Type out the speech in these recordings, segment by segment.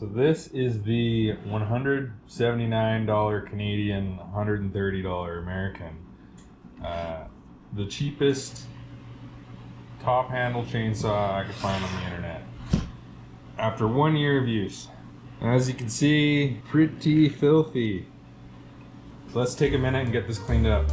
So this is the $179 Canadian, $130 American. The cheapest top handle chainsaw I could find on the internet. After 1 year of use. As you can see, pretty filthy. So let's take a minute and get this cleaned up.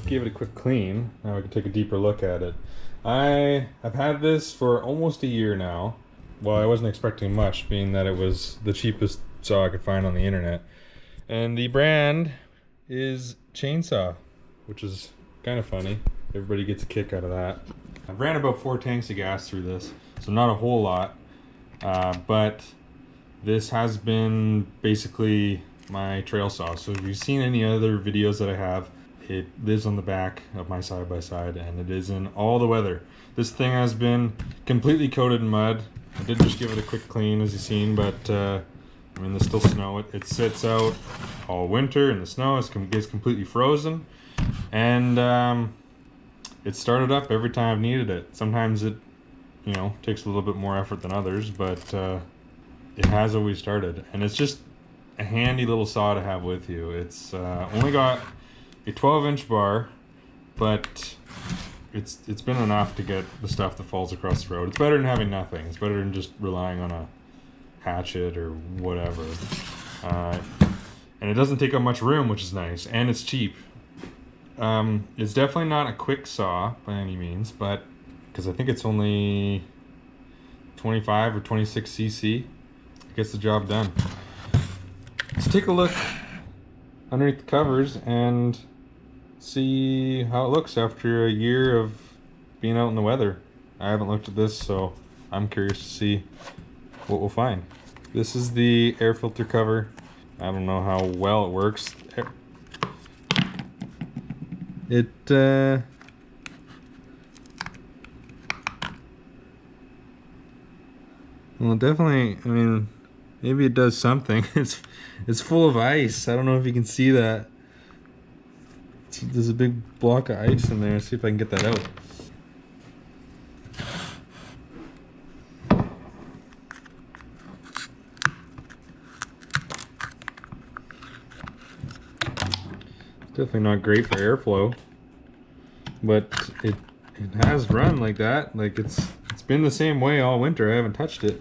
Give it a quick clean. Now we can take a deeper look at it. I've had this for almost a year now. Well, I wasn't expecting much, being that it was the cheapest saw I could find on the internet. And the brand is Chainsaw, which is kind of funny. Everybody gets a kick out of that. I've ran about 4 tanks of gas through this, so not a whole lot. But this has been basically my trail saw. So if you've seen any other videos that I have, it lives on the back of my side-by-side, and it is in all the weather. This thing has been completely coated in mud. I did just give it a quick clean, as you've seen, but I mean, there's still snow. It sits out all winter in the snow. It gets completely frozen, and it started up every time I've needed it. Sometimes it, you know, takes a little bit more effort than others, but it has always started, and it's just a handy little saw to have with you. It's only got a 12-inch bar, but it's been enough to get the stuff that falls across the road. It's better than having nothing. It's better than just relying on a hatchet or whatever. And it doesn't take up much room, which is nice, and it's cheap. It's definitely not a quick saw by any means, but because I think it's only 25 or 26 cc, it gets the job done. Let's take a look underneath the covers and see how it looks after a year of being out in the weather. I haven't looked at this, so I'm curious to see what we'll find. This is the air filter cover. I don't know how well it works. Well, definitely, I mean, maybe it does something. It's full of ice. I don't know if you can see that. There's a big block of ice in there. Let's see if I can get that out. It's definitely not great for airflow, but it has run like that. Like it's been the same way all winter. I haven't touched it.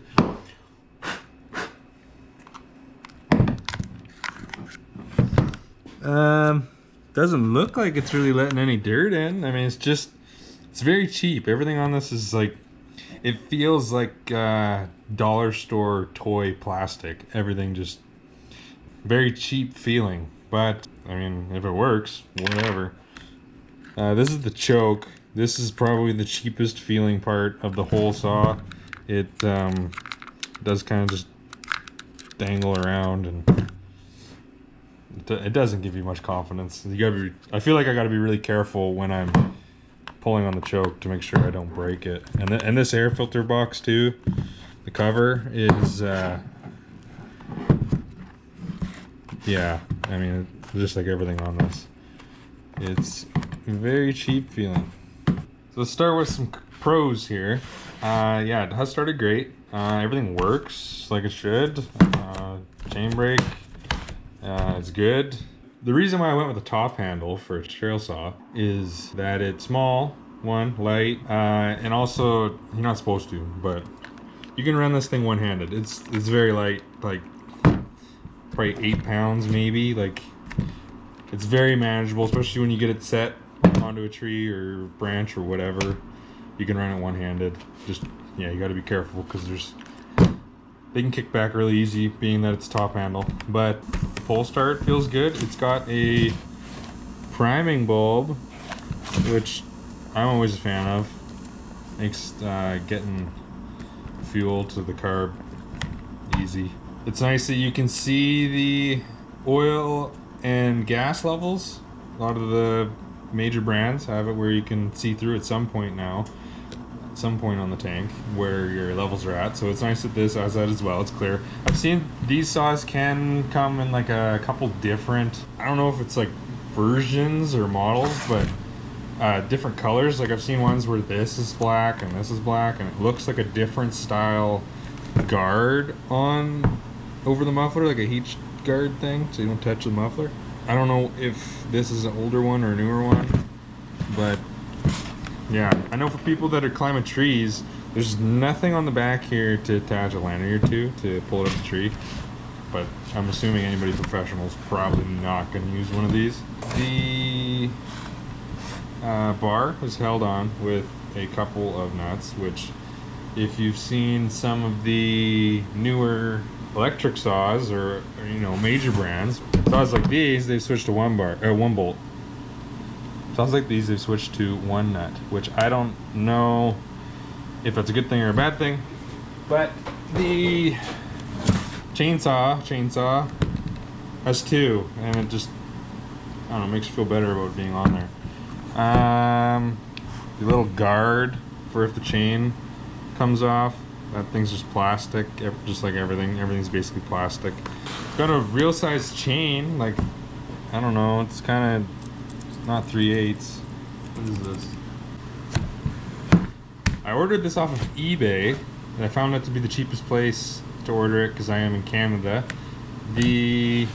Doesn't look like it's really letting any dirt in. I mean, it's very cheap. Everything on this is like, it feels like dollar store toy plastic. Everything just very cheap feeling. But I mean, if it works, whatever. This is the choke. This is probably the cheapest feeling part of the whole saw. It does kind of just dangle around, and it doesn't give you much confidence. You gotta be, I feel like I gotta be really careful when I'm pulling on the choke to make sure I don't break it. And this air filter box too, the cover is yeah, I mean, just like everything on this, it's very cheap feeling. So let's start with some pros here. Yeah, it has started great. Everything works like it should. Chain brake, it's good. The reason why I went with a top handle for a trail saw is that it's small, one, light, and also, you're not supposed to, but you can run this thing one-handed. It's very light, like probably 8 pounds maybe. Like, it's very manageable, especially when you get it set onto a tree or branch or whatever. You can run it one-handed. Just, yeah, you got to be careful because they can kick back really easy, being that it's top handle. But pull start feels good. It's got a priming bulb, which I'm always a fan of. Makes getting fuel to the carb easy. It's nice that you can see the oil and gas levels. A lot of the major brands have it where you can see through at some point now. some point on the tank where your levels are at. So it's nice that this has that as well. It's clear. I've seen these saws can come in like a couple different, I don't know if it's like versions or models, but different colors. Like I've seen ones where this is black and this is black, and it looks like a different style guard on over the muffler, like a heat guard thing, so you don't touch the muffler. I don't know if this is an older one or a newer one, but yeah, I know for people that are climbing trees, there's nothing on the back here to attach a lanyard to pull it up the tree. But I'm assuming anybody professional is probably not going to use one of these. The bar is held on with a couple of nuts, which if you've seen some of the newer electric saws or you know, major brands, saws like these, they've switched to one bolt. Saws like these, they've switched to one nut, which I don't know if that's a good thing or a bad thing, but the chainsaw has two, and it just, I don't know, makes you feel better about being on there. The little guard for if the chain comes off, that thing's just plastic, just like everything's basically plastic. It's got a real size chain, like, I don't know, it's kind of not 3/8. What is this? I ordered this off of eBay, and I found it to be the cheapest place to order it because I am in Canada. The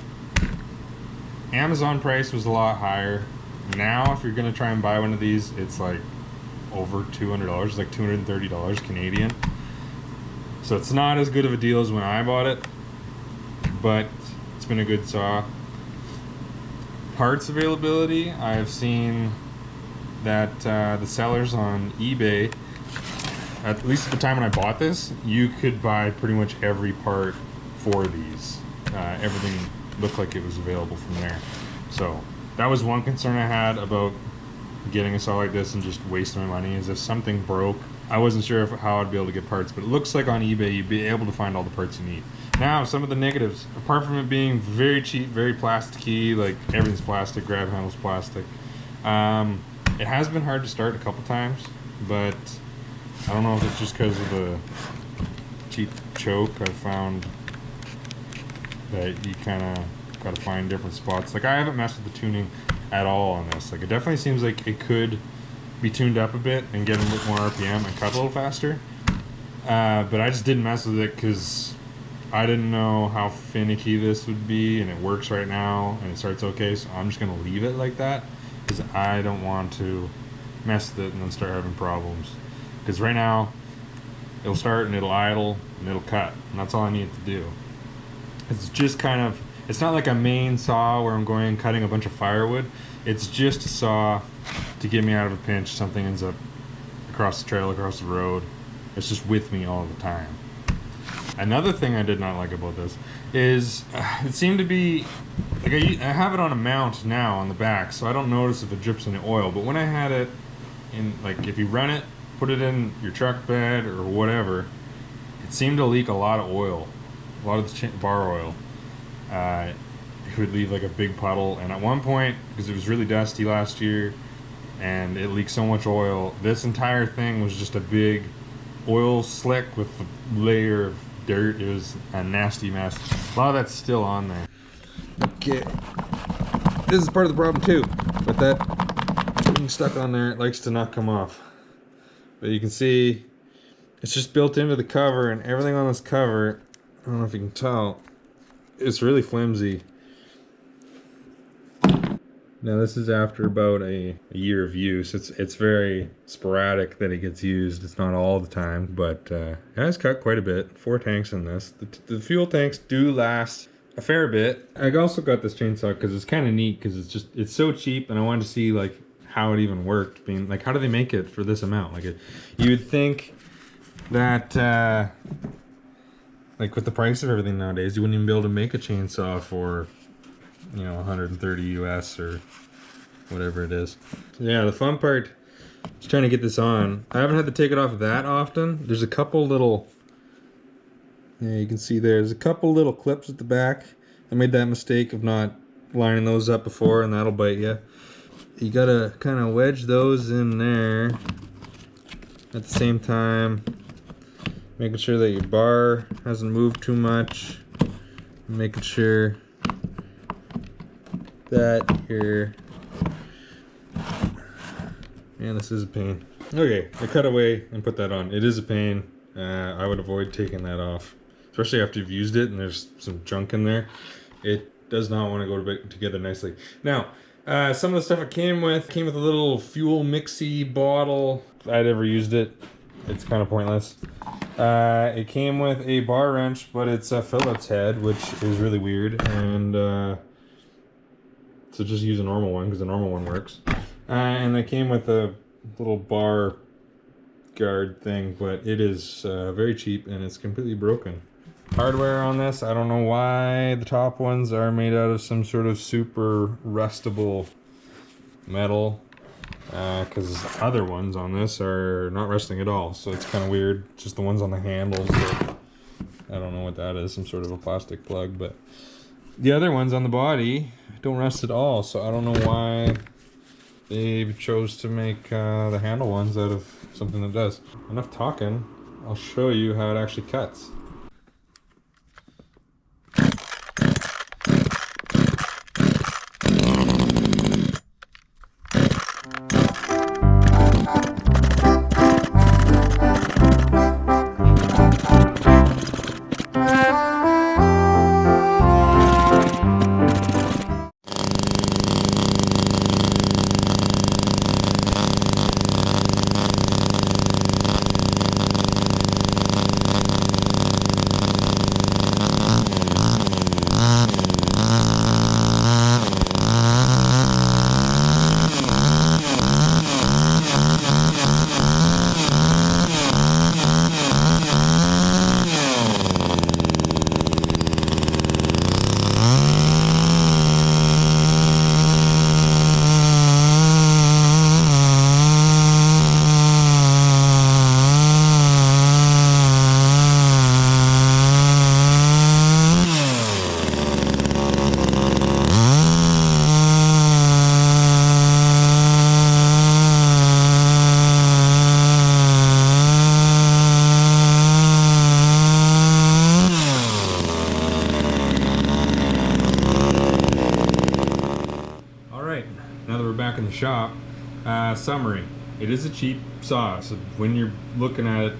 Amazon price was a lot higher. Now, if you're gonna try and buy one of these, it's like over $200, like $230 Canadian. So it's not as good of a deal as when I bought it, but it's been a good saw. Parts availability, I've seen that the sellers on eBay, at least at the time when I bought this, you could buy pretty much every part for these. Everything looked like it was available from there. So that was one concern I had about getting a saw like this and just wasting my money, is if something broke, I wasn't sure how I'd be able to get parts, but it looks like on eBay you'd be able to find all the parts you need. Now, some of the negatives, apart from it being very cheap, very plasticky, like everything's plastic, grab handle's plastic. It has been hard to start a couple times, but I don't know if it's just because of the cheap choke. I found that you kind of got to find different spots. Like, I haven't messed with the tuning at all on this. Like, it definitely seems like it could be tuned up a bit and get a bit more RPM and cut a little faster. But I just didn't mess with it because I didn't know how finicky this would be, and it works right now and it starts okay, so I'm just gonna leave it like that because I don't want to mess with it and then start having problems. Because right now it'll start and it'll idle and it'll cut, and that's all I need it to do. It's just kind of, it's not like a main saw where I'm going and cutting a bunch of firewood. It's just a saw to get me out of a pinch. Something ends up across the trail, across the road. It's just with me all the time. Another thing I did not like about this is it seemed to be, like, I have it on a mount now on the back, so I don't notice if it drips any oil, but when I had it in, like, if you run it, put it in your truck bed or whatever, it seemed to leak a lot of oil, a lot of the bar oil. It would leave like a big puddle, and at one point, because it was really dusty last year and it leaked so much oil, this entire thing was just a big oil slick with a layer of dirt. It was a nasty mess. A lot of that's still on there. Okay, this is part of the problem too, but that being stuck on there, it likes to not come off. But you can see it's just built into the cover, and everything on this cover, I don't know if you can tell, it's really flimsy. Now this is after about a year of use. It's very sporadic that it gets used. It's not all the time, but it has cut quite a bit. 4 tanks in this. The fuel tanks do last a fair bit. I also got this chainsaw because it's kind of neat, because it's so cheap, and I wanted to see like how it even worked. Being like, how do they make it for this amount? Like, you would think that like with the price of everything nowadays, you wouldn't even be able to make a chainsaw for, you know, 130 US or whatever it is. So yeah, the fun part is trying to get this on. I haven't had to take it off that often. There's a couple little, yeah, you can see there's a couple little clips at the back. I made that mistake of not lining those up before, and that'll bite you. You gotta kind of wedge those in there at the same time, making sure that your bar hasn't moved too much, making sure that your, man, this is a pain. Okay, I cut away and put that on. It is a pain. I would avoid taking that off, especially after you've used it and there's some junk in there. It does not want to go together nicely. Now, some of the stuff it came with a little fuel mixy bottle. I'd never used it. It's kind of pointless. It came with a bar wrench, but it's a Phillips head, which is really weird. And so just use a normal one because the normal one works. And it came with a little bar guard thing, but it is very cheap and it's completely broken. Hardware on this, I don't know why the top ones are made out of some sort of super rustable metal, because other ones on this are not rusting at all, so it's kind of weird. Just the ones on the handles, I don't know what that is, some sort of a plastic plug, but the other ones on the body don't rust at all, so I don't know why they chose to make the handle ones out of something that does. Enough talking, I'll show you how it actually cuts. Now that we're back in the shop, summary. It is a cheap saw, so when you're looking at it,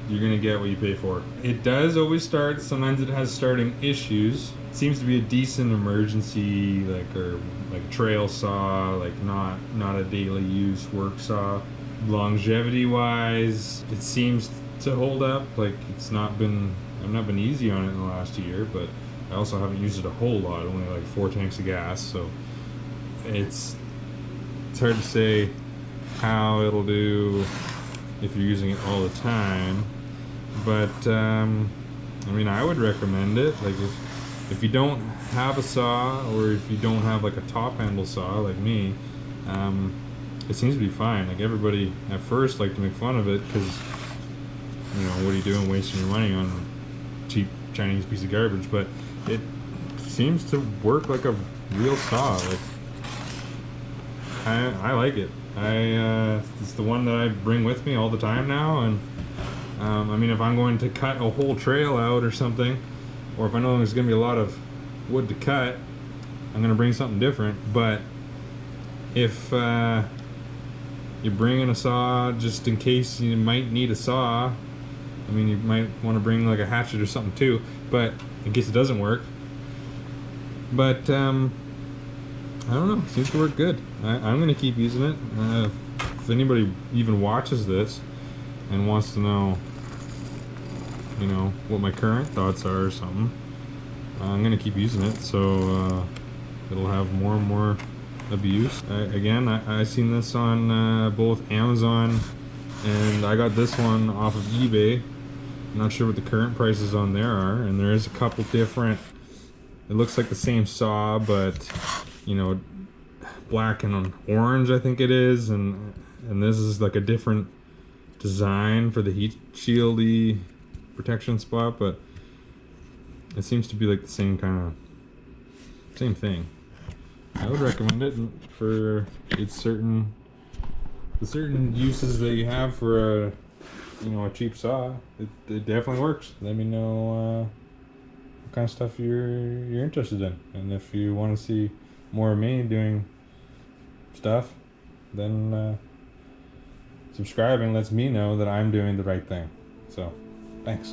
you're gonna get what you pay for. It does always start. Sometimes it has starting issues. It seems to be a decent emergency, or like a trail saw, like not a daily use work saw. Longevity wise, it seems to hold up. Like I've not been easy on it in the last year, but I also haven't used it a whole lot. Only like 4 tanks of gas, so it's hard to say how it'll do if you're using it all the time, but I mean, I would recommend it. Like if you don't have a saw, or if you don't have like a top handle saw like me, it seems to be fine. Like everybody at first liked to make fun of it because, you know, what are you doing wasting your money on a cheap Chinese piece of garbage? But it seems to work like a real saw. Like I like it. It's the one that I bring with me all the time now, and I mean, if I'm going to cut a whole trail out or something, or if I know there's going to be a lot of wood to cut, I'm going to bring something different. But if you're bringing a saw just in case you might need a saw, I mean, you might want to bring like a hatchet or something too, but in case it doesn't work. But I don't know, it seems to work good. I'm going to keep using it. If anybody even watches this and wants to know, you know, what my current thoughts are or something, I'm going to keep using it, so it'll have more and more abuse. Again, I seen this on both Amazon, and I got this one off of eBay. I'm not sure what the current prices on there are, and there is a couple different, it looks like the same saw, but you know, black and orange I think it is, and this is like a different design for the heat shieldy protection spot, but it seems to be like the same thing. I would recommend it for its certain the certain uses that you have for a, you know, a cheap saw, it definitely works. Let me know what kind of stuff you're interested in, and if you want to see more of me doing stuff, then subscribing lets me know that I'm doing the right thing. So, thanks.